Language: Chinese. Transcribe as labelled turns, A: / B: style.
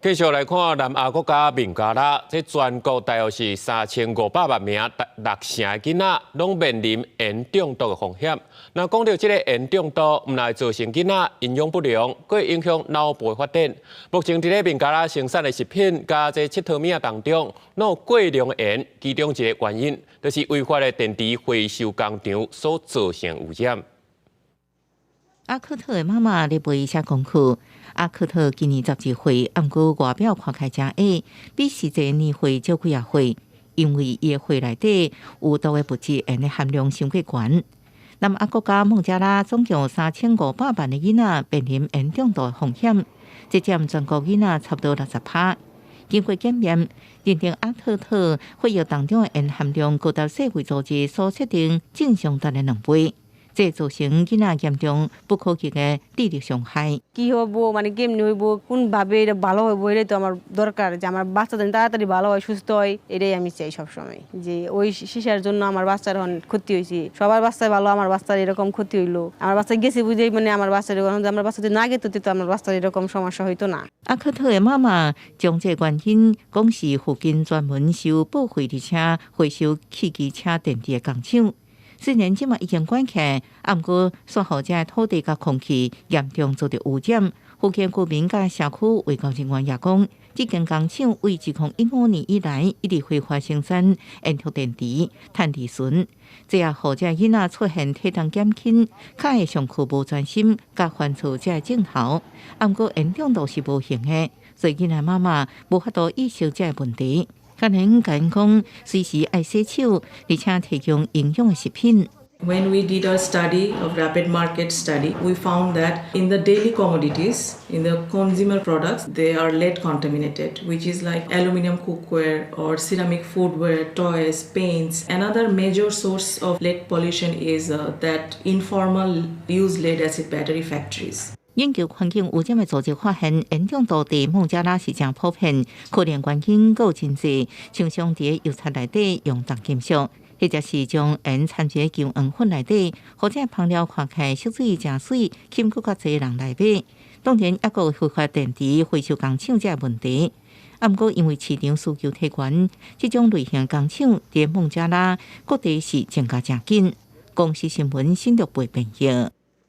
A: 继续来看南亚国家孟加拉，这全国大约是3500万名6成的囡仔拢面临盐中毒的风险。那讲到这个盐中毒，唔来造成囡仔营养不良，佫会影响脑部的发展。目前伫咧孟加拉生产的食品加这七套米当中，拢有过量的盐，其中一个原因就是违法的电池回收工厂所造成污染。
B: 阿克特的妈妈咧陪伊写功课。阿克特今年12岁，毋过外表看起真矮，比实际年岁少几啊岁。因为伊的血内底有毒的物质盐的含量伤过悬。南亚国家孟加拉总共3500万的囡仔面临盐中毒的风险，这占全国囡仔差不多60%。经过检验，认定阿克特血液当中的盐含量高达世卫组织所设定正常值的2倍。这造成囡仔严重不可逆的智力伤害。
C: কি হবো মানে কেমনি হইবো কোনভাবে এটা ভালো হইবো এটাই তো আমার দরকার যে আমার বাচ্চাদের তাড়াতাড়ি ভালো হয় সুস্থ হয় এটাই আমি চাই সবসময় যে ওই শিশার জন্য আমার বাচ্চার ক্ষতি হয়েছে সবার বাচ্চাই ভালো আমার বাচ্চার এরকম ক্ষতি হইলো আমার বাচ্চা গেছে বুঝেই মানে আমার বাচ্চার আমার বাচ্চা যদি না গেতো তো আমার বাচ্চার এরকম সমস্যা হইতো না。
B: 阿克特的妈妈将这原因讲是附近专门收报废而且回收汽机车电池的工厂。虽然即马已经关起，毋过说好这土地甲空气严重遭到污染。附近居民甲社区卫教人员也讲，这间工厂为2015年以来一直非法生产烟头电池、碳底醇，这也互这囡仔出现体重减轻、较会上课无专心、甲犯错这症头。毋过严重度是无形的，所以囡仔妈妈无法度意识这问题。可能讲随时爱洗手，而且提供营养的食品。
D: When we did a study of rapid market study, we found that in the daily commodities, in the consumer products, they are lead contaminated, which is like aluminum cookware or ceramic foodware, toys, paints. Another major source of lead pollution is that informal use lead acid battery factories.
B: 研究环境污染的组织发现，盐中毒在孟加拉是真普遍，可能原因有真济，像上伫油漆内底用重金属，或者是将盐掺入姜黄粉内底，或者烹料看起来色水真水，吸更较侪人来买。当然，也有非法电池回收工厂这问题。啊，毋过因为市场需求太悬，这种类型工厂在孟加拉各地是增加真紧。公司新闻新竹报报道。